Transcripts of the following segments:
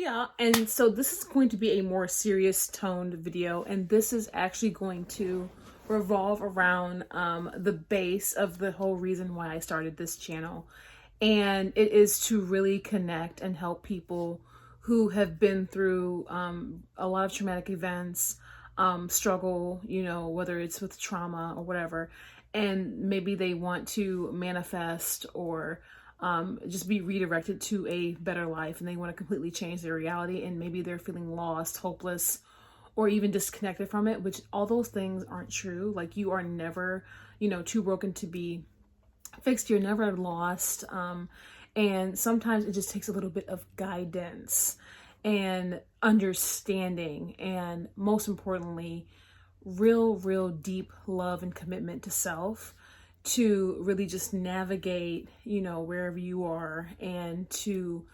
y'all, and so this is going to be a more serious toned video, and this is actually going to revolve around the base of the whole reason why I started this channel. And it is to really connect and help people who have been through a lot of traumatic events, struggle, whether it's with trauma or whatever, and maybe they want to manifest or just be redirected to a better life, and they want to completely change their reality, and maybe they're feeling lost, hopeless, or even disconnected from it, which all those things aren't true. Like, you are never, too broken to be fixed. You're never lost. And sometimes it just takes a little bit of guidance and understanding, and most importantly, real deep love and commitment to self, to really just navigate, wherever you are, and to,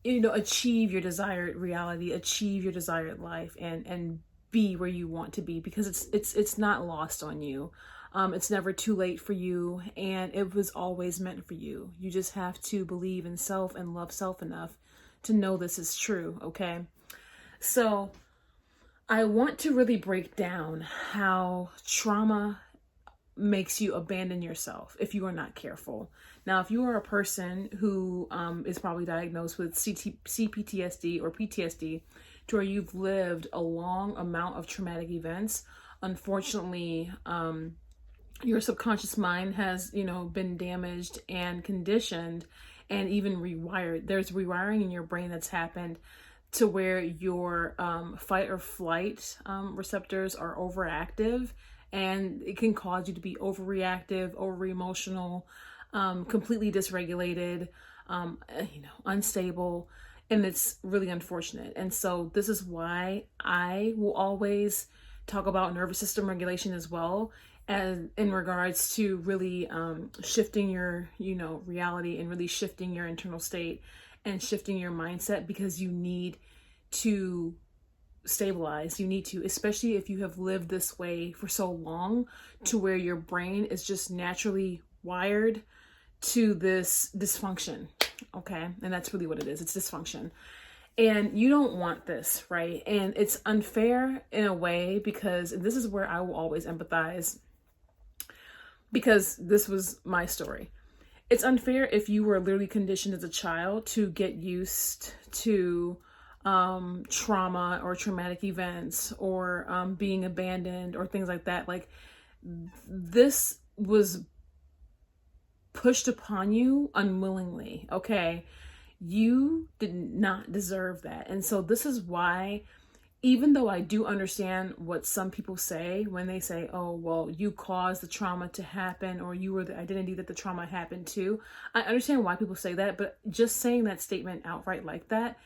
achieve your desired reality, achieve your desired life, and be where you want to be, because it's not lost on you. It's never too late for you, and it was always meant for you. You just have to believe in self and love self enough to know this is true, okay? So I want to really break down how trauma makes you abandon yourself if you are not careful. Now, if you are a person who is probably diagnosed with CPTSD or PTSD, to where you've lived a long amount of traumatic events, unfortunately, your subconscious mind has, been damaged and conditioned and even rewired. There's rewiring in your brain that's happened to where your fight or flight receptors are overactive, and it can cause you to be overreactive, over emotional, completely dysregulated, unstable, and it's really unfortunate. And so this is why I will always talk about nervous system regulation as well, as in regards to really shifting your, reality, and really shifting your internal state and shifting your mindset, because you need to stabilize. You need to, especially if you have lived this way for so long, to where your brain is just naturally wired to this dysfunction. Okay. And that's really what it is. It's dysfunction. And you don't want this, right? And it's unfair in a way, because this is where I will always empathize, because this was my story. It's unfair if you were literally conditioned as a child to get used to trauma or traumatic events, or being abandoned, or things like that. Like, this was pushed upon you unwillingly, okay? You did not deserve that. And so this is why, even though I do understand what some people say when they say, oh, well, you caused the trauma to happen, or you were the identity that the trauma happened to. I understand why people say that, but just saying that statement outright like that,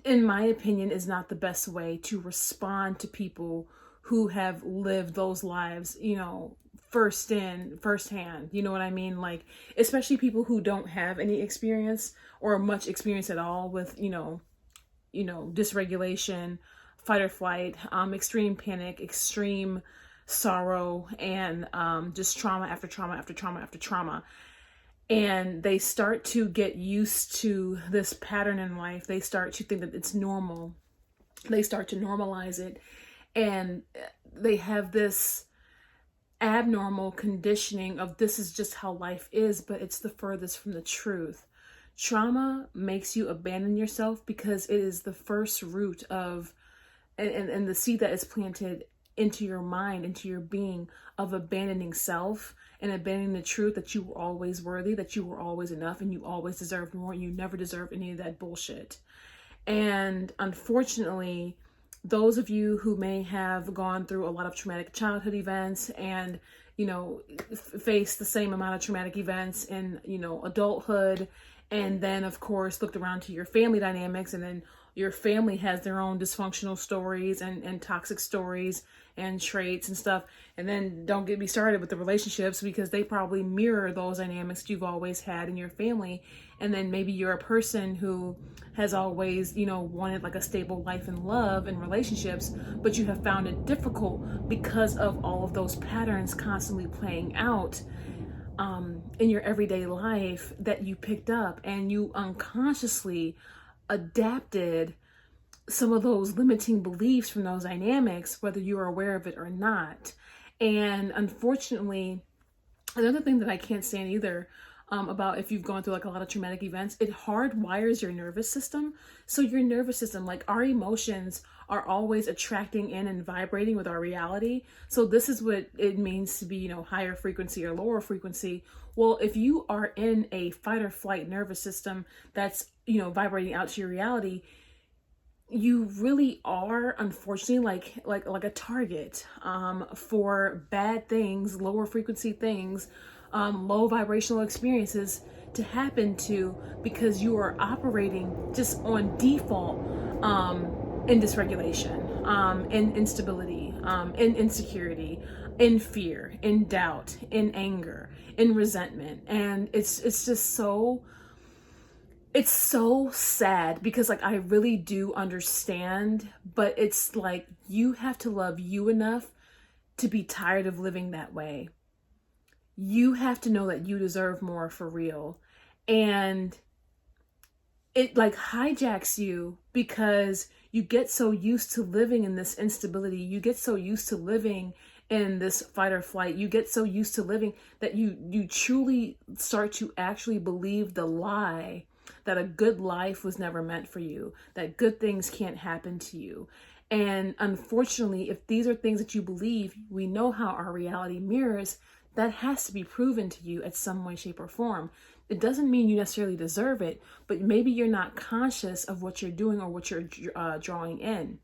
in my opinion, is not the best way to respond to people who have lived those lives, firsthand. You know what I mean? Like, especially people who don't have any experience or much experience at all with, dysregulation, fight or flight, extreme panic, extreme sorrow, and just trauma after trauma after trauma after trauma. And they start to get used to this pattern in life. They start to think that it's normal. They start to normalize it. And they have this abnormal conditioning of this is just how life is, but it's the furthest from the truth. Trauma makes you abandon yourself because it is the first root of, and the seed that is planted into your mind, into your being, of abandoning self and abandoning the truth that you were always worthy, that you were always enough, and you always deserved more, and you never deserved any of that bullshit. And unfortunately, those of you who may have gone through a lot of traumatic childhood events and, face the same amount of traumatic events in, adulthood, and then of course looked around to your family dynamics, and then your family has their own dysfunctional stories and toxic stories and traits and stuff. And then don't get me started with the relationships, because they probably mirror those dynamics you've always had in your family. And then maybe you're a person who has always, wanted like a stable life and love and relationships, but you have found it difficult because of all of those patterns constantly playing out in your everyday life that you picked up, and you unconsciously adapted some of those limiting beliefs from those dynamics, whether you are aware of it or not. And unfortunately, another thing that I can't stand either, about if you've gone through like a lot of traumatic events, it hardwires your nervous system. So your nervous system, like our emotions are always attracting in and vibrating with our reality. So this is what it means to be, higher frequency or lower frequency. Well, if you are in a fight or flight nervous system that's, vibrating out to your reality, you really are, unfortunately, like a target for bad things, lower frequency things, low vibrational experiences to happen to, because you are operating just on default in dysregulation, in instability, in insecurity, in fear, in doubt, in anger, in resentment. And it's just so, it's so sad, because like I really do understand, but it's like you have to love you enough to be tired of living that way. You have to know that you deserve more, for real. And it like hijacks you, because you get so used to living in this instability. You get so used to living in this fight or flight. You get so used to living that you truly start to actually believe the lie that a good life was never meant for you, that good things can't happen to you. And unfortunately, if these are things that you believe, we know how our reality mirrors. That has to be proven to you at some way, shape, or form. It doesn't mean you necessarily deserve it, but maybe you're not conscious of what you're doing or what you're drawing in.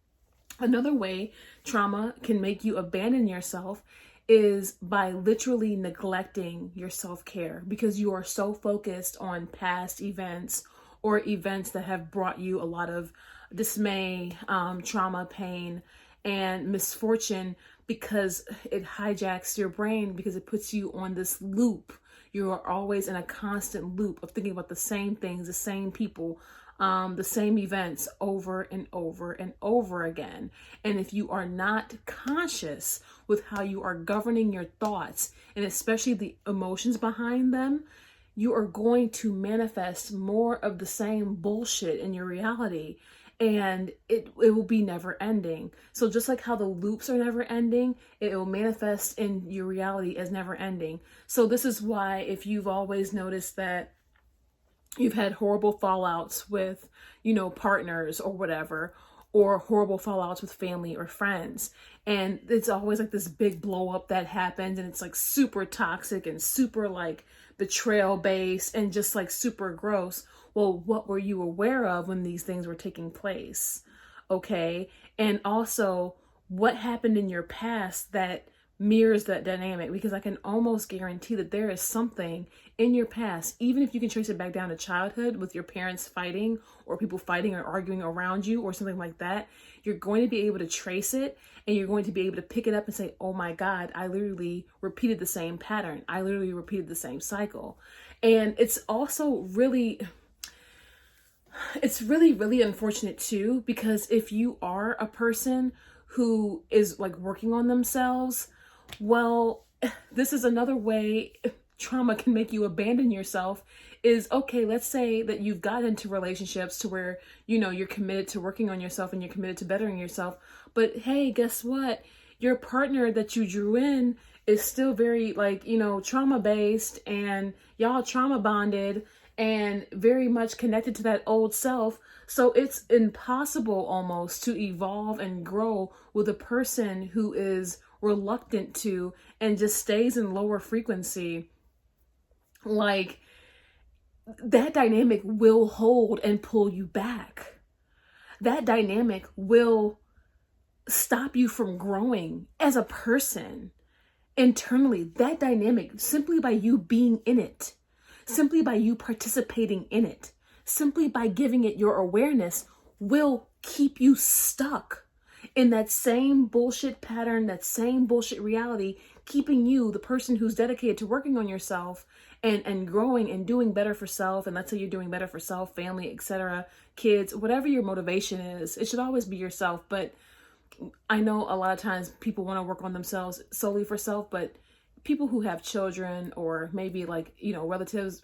Another way trauma can make you abandon yourself is by literally neglecting your self-care, because you are so focused on past events or events that have brought you a lot of dismay, trauma, pain, and misfortune, because it hijacks your brain, because it puts you on this loop. You are always in a constant loop of thinking about the same things, the same people, the same events over and over and over again. And if you are not conscious with how you are governing your thoughts, and especially the emotions behind them, you are going to manifest more of the same bullshit in your reality. And it will be never ending. So just like how the loops are never ending, it will manifest in your reality as never ending. So this is why, if you've always noticed that you've had horrible fallouts with, partners or whatever, or horrible fallouts with family or friends, and it's always like this big blow up that happens, and it's like super toxic and super like betrayal based and just like super gross. Well, what were you aware of when these things were taking place? Okay. And also, what happened in your past that mirrors that dynamic? Because I can almost guarantee that there is something in your past, even if you can trace it back down to childhood with your parents fighting, or people fighting or arguing around you or something like that. You're going to be able to trace it, and you're going to be able to pick it up and say, oh my God, I literally repeated the same pattern. I literally repeated the same cycle. And it's also really, really unfortunate too, because if you are a person who is like working on themselves, well, this is another way trauma can make you abandon yourself. Is, okay, let's say that you've got into relationships to where, you're committed to working on yourself and you're committed to bettering yourself. But hey, guess what? Your partner that you drew in is still very like, trauma based, and y'all trauma bonded and very much connected to that old self. So it's impossible almost to evolve and grow with a person who is reluctant to and just stays in lower frequency. Like, that dynamic will hold and pull you back. That dynamic will stop you from growing as a person internally. That dynamic, simply by you being in it, simply by you participating in it, simply by giving it your awareness, will keep you stuck in that same bullshit pattern, that same bullshit reality, keeping you, the person who's dedicated to working on yourself and growing and doing better for self. And let's say you're doing better for self, family, etc., kids, whatever your motivation is, it should always be yourself. But I know a lot of times people want to work on themselves solely for self, but people who have children, or maybe like, relatives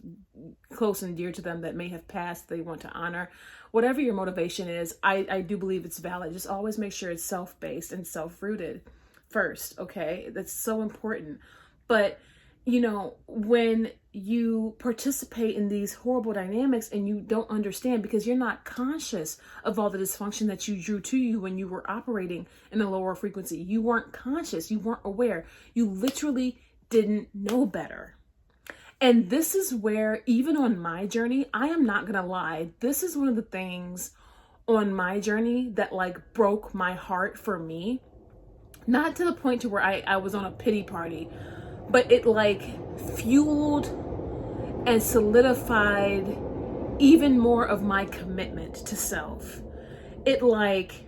close and dear to them that may have passed, they want to honor. Whatever your motivation is, I do believe it's valid. Just always make sure it's self-based and self-rooted first, okay? That's so important. But, when you participate in these horrible dynamics and you don't understand because you're not conscious of all the dysfunction that you drew to you when you were operating in a lower frequency. You weren't conscious. You weren't aware. You literally didn't know better. And this is where, even on my journey, I am not going to lie, this is one of the things on my journey that like broke my heart for me. Not to the point to where I was on a pity party, but it like fueled and solidified even more of my commitment to self. It like,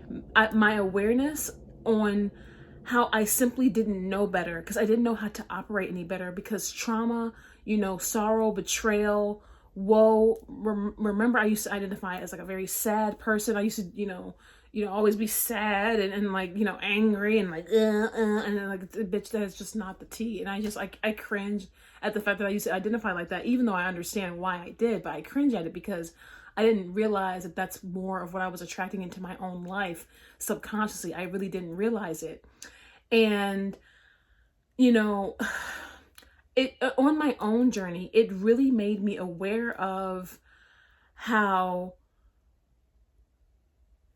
my awareness on how I simply didn't know better, because I didn't know how to operate any better, because trauma, sorrow, betrayal, woe. Remember, I used to identify as like a very sad person. I used to, always be sad and like, angry and like, and then like, bitch, that is just not the tea. And I cringe at the fact that I used to identify like that, even though I understand why I did, but I cringe at it because I didn't realize that that's more of what I was attracting into my own life subconsciously. I really didn't realize it. And, it on my own journey, it really made me aware of how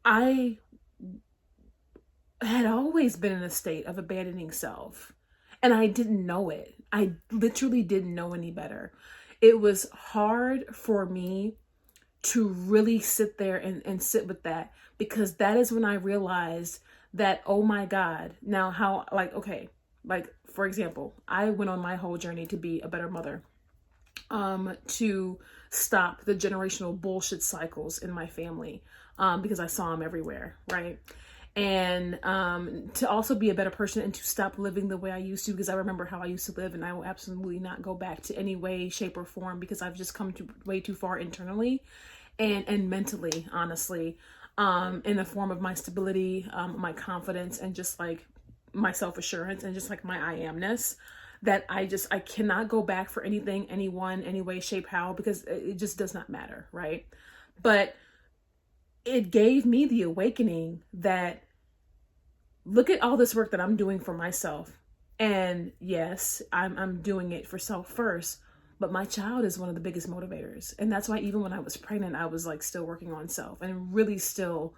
I had always been in a state of abandoning self, and I didn't know it. I literally didn't know any better. It was hard for me to really sit there and sit with that, because that is when I realized that, oh my God, now how, like, okay, like for example, I went on my whole journey to be a better mother, to stop the generational bullshit cycles in my family, because I saw them everywhere, right? And to also be a better person and to stop living the way I used to, because I remember how I used to live, and I will absolutely not go back to any way, shape, or form, because I've just come to way too far internally and mentally, honestly, in the form of my stability, my confidence, and just like my self-assurance, and just like my I amness, that I cannot go back for anything, anyone, any way, shape, how, because it just does not matter, right? But it gave me the awakening that, look at all this work that I'm doing for myself. And yes, I'm doing it for self first, but my child is one of the biggest motivators. And that's why even when I was pregnant, I was like still working on self, and really still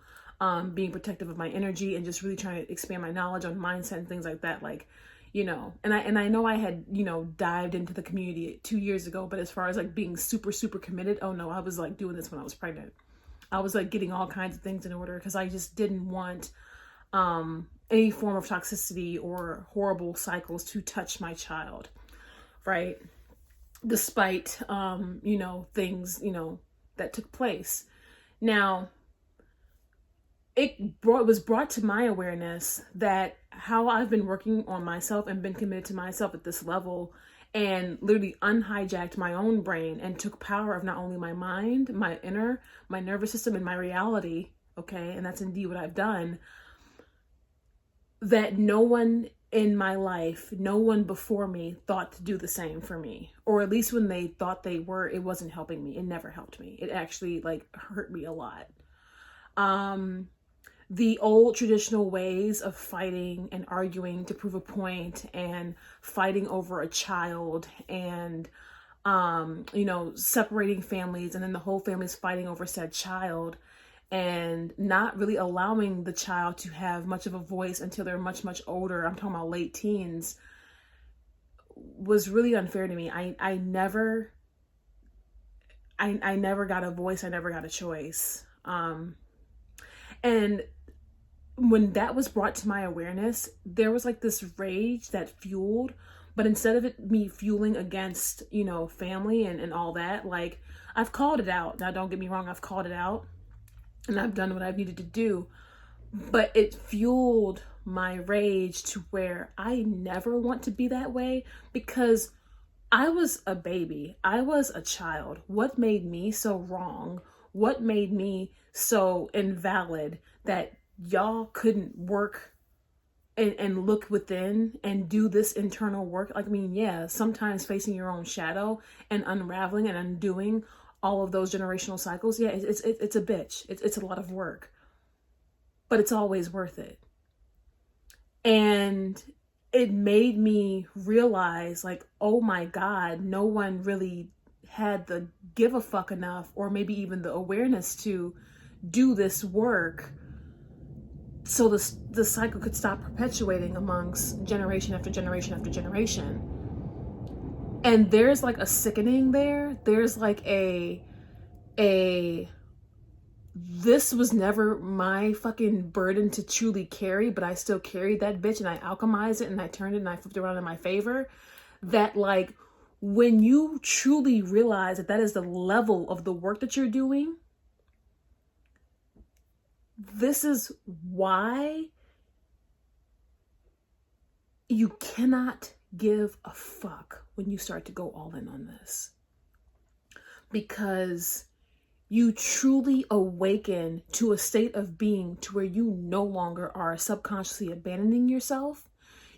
being protective of my energy, and just really trying to expand my knowledge on mindset and things like that. Like, and I know I had, dived into the community 2 years ago, but as far as like being super, super committed, oh no, I was like doing this when I was pregnant. I was like getting all kinds of things in order, because I just didn't want any form of toxicity or horrible cycles to touch my child, right? Despite, things, that took place. Now, was brought to my awareness that how I've been working on myself and been committed to myself at this level, and literally unhijacked my own brain and took power of not only my mind, my inner, my nervous system, and my reality, okay? And that's indeed what I've done. That no one in my life, no one before me thought to do the same for me. Or at least when they thought they were, it wasn't helping me. It never helped me. It actually like hurt me a lot. The old traditional ways of fighting and arguing to prove a point, and fighting over a child, and separating families, and then the whole family's fighting over said child, and not really allowing the child to have much of a voice until they're much, much older. I'm talking about late teens, was really unfair to me. I never got a voice. I never got a choice. And when that was brought to my awareness, there was like this rage that fueled, but instead of it me fueling against, family and all that, like, I've called it out. Now, don't get me wrong, I've called it out and I've done what I've needed to do, but it fueled my rage to where I never want to be that way, because I was a baby. I was a child. What made me so wrong? What made me so invalid that y'all couldn't work and look within and do this internal work. Like, I mean, yeah, sometimes facing your own shadow and unraveling and undoing all of those generational cycles, yeah, it's a bitch. It's a lot of work, but it's always worth it. And it made me realize, like, oh my God, no one really had the give a fuck enough, or maybe even the awareness to do this work so the cycle could stop perpetuating amongst generation after generation after generation. And there's like a sickening there. There's like a this was never my fucking burden to truly carry, but I still carried that bitch, and I alchemized it, and I turned it, and I flipped it around in my favor. That, like, when you truly realize that that is the level of the work that you're doing, this is why you cannot give a fuck when you start to go all in on this. Because you truly awaken to a state of being to where you no longer are subconsciously abandoning yourself.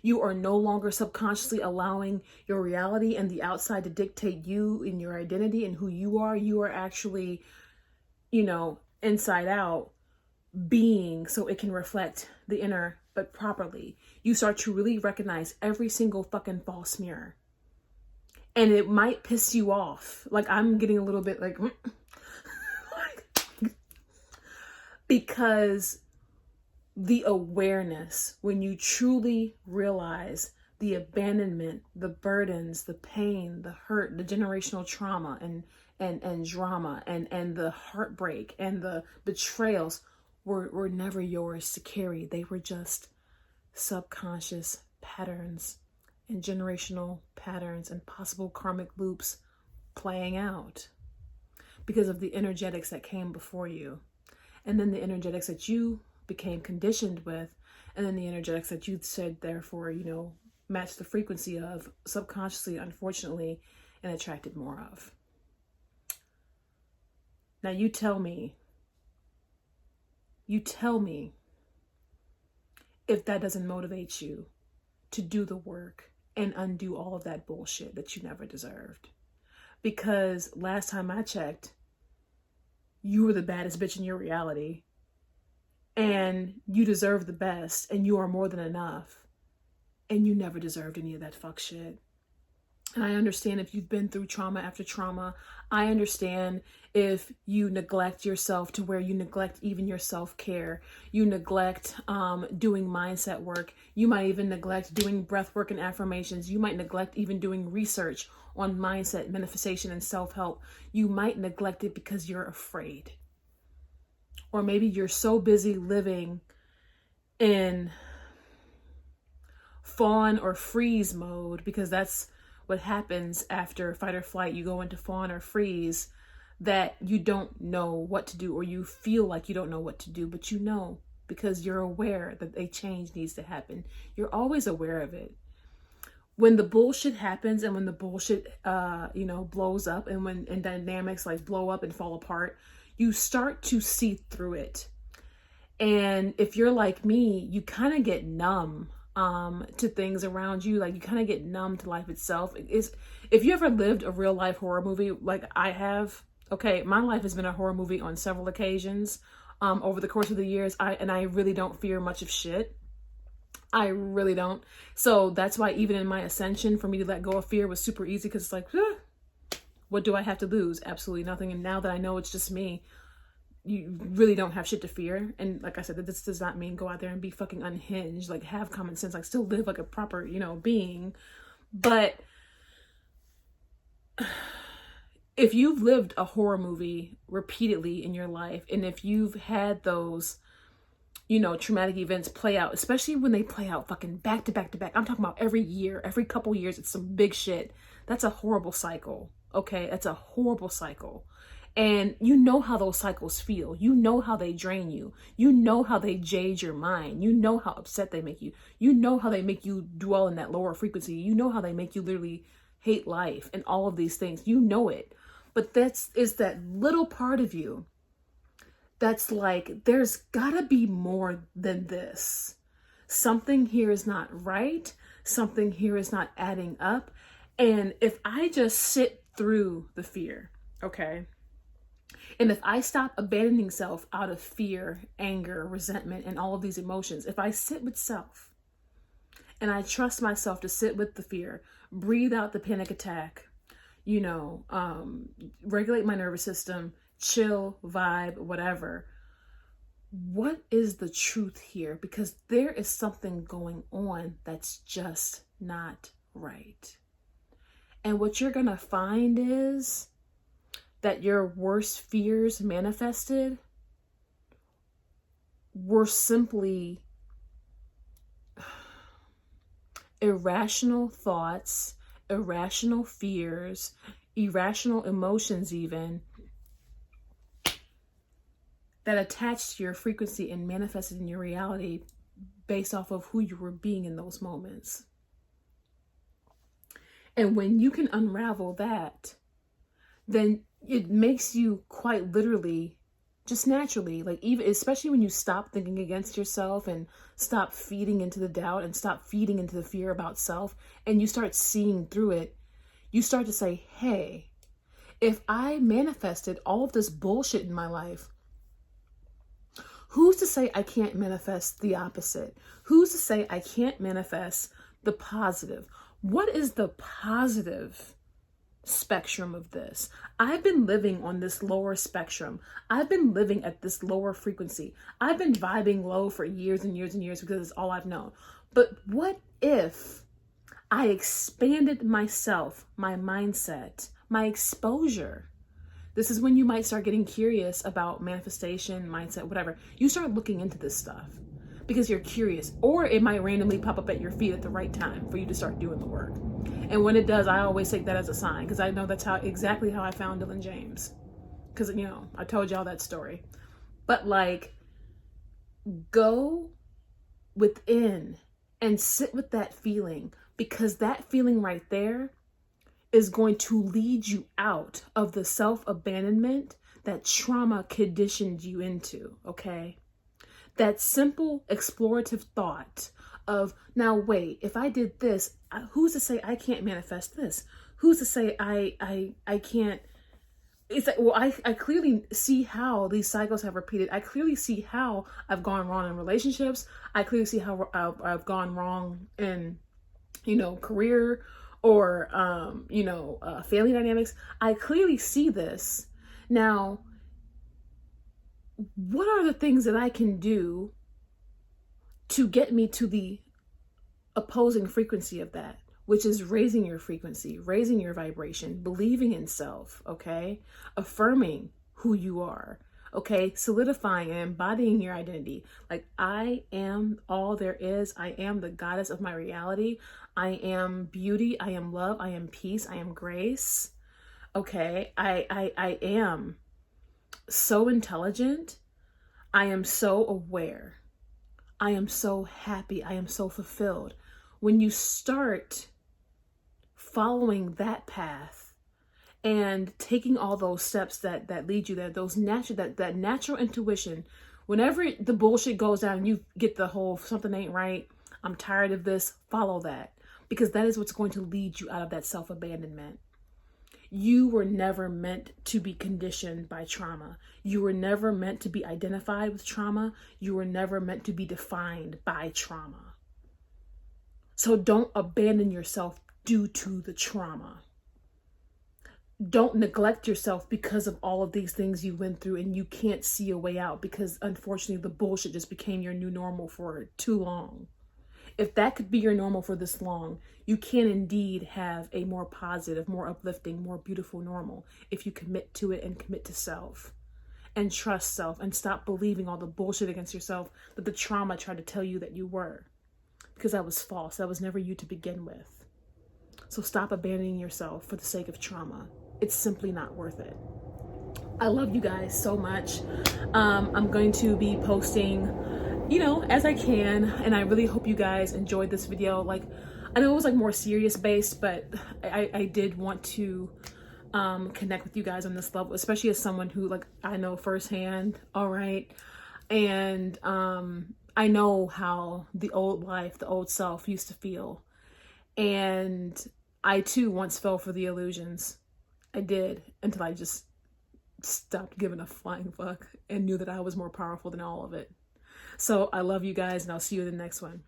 You are no longer subconsciously allowing your reality and the outside to dictate you and your identity and who you are. You are actually, inside out being, so it can reflect the inner, but properly. You start to really recognize every single fucking false mirror. And it might piss you off. Like, I'm getting a little bit like because the awareness, when you truly realize the abandonment, the burdens, the pain, the hurt, the generational trauma and drama and the heartbreak and the betrayals were never yours to carry. They were just subconscious patterns and generational patterns and possible karmic loops playing out because of the energetics that came before you. And then the energetics that you became conditioned with, and then the energetics that you said, therefore, match the frequency of subconsciously, unfortunately, and attracted more of. Now you tell me if that doesn't motivate you to do the work and undo all of that bullshit that you never deserved. Because last time I checked, you were the baddest bitch in your reality, and you deserve the best, and you are more than enough, and you never deserved any of that fuck shit. And I understand if you've been through trauma after trauma. I understand if you neglect yourself to where you neglect even your self-care. You neglect doing mindset work. You might even neglect doing breath work and affirmations. You might neglect even doing research on mindset, manifestation, and self-help. You might neglect it because you're afraid. Or maybe you're so busy living in fawn or freeze mode, because that's what happens after fight or flight. You go into fawn or freeze, that you don't know what to do, or you feel like you don't know what to do, but you know, because you're aware that a change needs to happen. You're always aware of it. When the bullshit happens and when the bullshit, blows up, and when dynamics like blow up and fall apart, you start to see through it. And if you're like me, you kind of get numb to things around you. Like, you kind of get numb to life itself. If you ever lived a real life horror movie like I have, okay, my life has been a horror movie on several occasions over the course of the years. I really don't fear much of shit. I really don't. So that's why even in my ascension, for me to let go of fear was super easy, because it's like, what do I have to lose? Absolutely nothing. And now that I know it's just me, you really don't have shit to fear. And like I said, this does not mean go out there and be fucking unhinged, like have common sense, like still live like a proper, being. But if you've lived a horror movie repeatedly in your life, and if you've had those, traumatic events play out, especially when they play out fucking back to back to back. I'm talking about every year, every couple years, it's some big shit. That's a horrible cycle. Okay. That's a horrible cycle. And you know how those cycles feel. You know how they drain you. You know how they jade your mind. You know how upset they make you. You know how they make you dwell in that lower frequency. You know how they make you literally hate life and all of these things. You know it. But is that little part of you that's like, there's gotta be more than this. Something here is not right. Something here is not adding up. And if I just sit through the fear, okay? And if I stop abandoning self out of fear, anger, resentment, and all of these emotions, if I sit with self and I trust myself to sit with the fear, breathe out the panic attack, regulate my nervous system, chill, vibe, whatever. What is the truth here? Because there is something going on that's just not right. And what you're going to find is that your worst fears manifested were simply irrational thoughts, irrational fears, irrational emotions even, that attached to your frequency and manifested in your reality based off of who you were being in those moments. And when you can unravel that, then it makes you quite literally, just naturally, like even, especially when you stop thinking against yourself and stop feeding into the doubt and stop feeding into the fear about self, and you start seeing through it, you start to say, hey, if I manifested all of this bullshit in my life, who's to say I can't manifest the opposite? Who's to say I can't manifest the positive? What is the positive spectrum of this? I've been living on this lower spectrum. I've been living at this lower frequency. I've been vibing low for years and years and years because it's all I've known. But what if I expanded myself, my mindset, my exposure? This is when you might start getting curious about manifestation, mindset, whatever. You start looking into this stuff because you're curious, or it might randomly pop up at your feet at the right time for you to start doing the work. And when it does, I always take that as a sign, because I know that's exactly how I found Dylan James. Because, I told y'all that story. But go within and sit with that feeling, because that feeling right there is going to lead you out of the self-abandonment that trauma conditioned you into, okay? That simple explorative thought of, now wait, if I did this, who's to say I can't manifest this? Who's to say I can't? It's like, well, I clearly see how these cycles have repeated. I clearly see how I've gone wrong in relationships. I clearly see how I've gone wrong in, career or, family dynamics. I clearly see this. Now, what are the things that I can do to get me to the opposing frequency of that, which is raising your frequency, raising your vibration, believing in self, okay? Affirming who you are, okay? Solidifying and embodying your identity. Like, I am all there is. I am the goddess of my reality. I am beauty. I am love. I am peace. I am grace. Okay? I am so intelligent. I am so aware. I am so happy. I am so fulfilled. When you start following that path and taking all those steps that lead you there, those natural, that natural intuition, whenever the bullshit goes down and you get the whole something ain't right, I'm tired of this, follow that, because that is what's going to lead you out of that self-abandonment. You were never meant to be conditioned by trauma. You were never meant to be identified with trauma. You were never meant to be defined by trauma. So don't abandon yourself due to the trauma. Don't neglect yourself because of all of these things you went through and you can't see a way out, because unfortunately the bullshit just became your new normal for too long. If that could be your normal for this long, you can indeed have a more positive, more uplifting, more beautiful normal if you commit to it and commit to self and trust self and stop believing all the bullshit against yourself that the trauma tried to tell you that you were, because that was false. That was never you to begin with. So stop abandoning yourself for the sake of trauma. It's simply not worth it. I love you guys so much. I'm going to be posting, as I can, and I really hope you guys enjoyed this video. Like, I know it was like more serious based, but I did want to connect with you guys on this level, especially as someone who, like, I know firsthand, all right, and I know how the old life, the old self used to feel. And I too once fell for the illusions. I did, until I just stopped giving a flying fuck and knew that I was more powerful than all of it. So I love you guys, and I'll see you in the next one.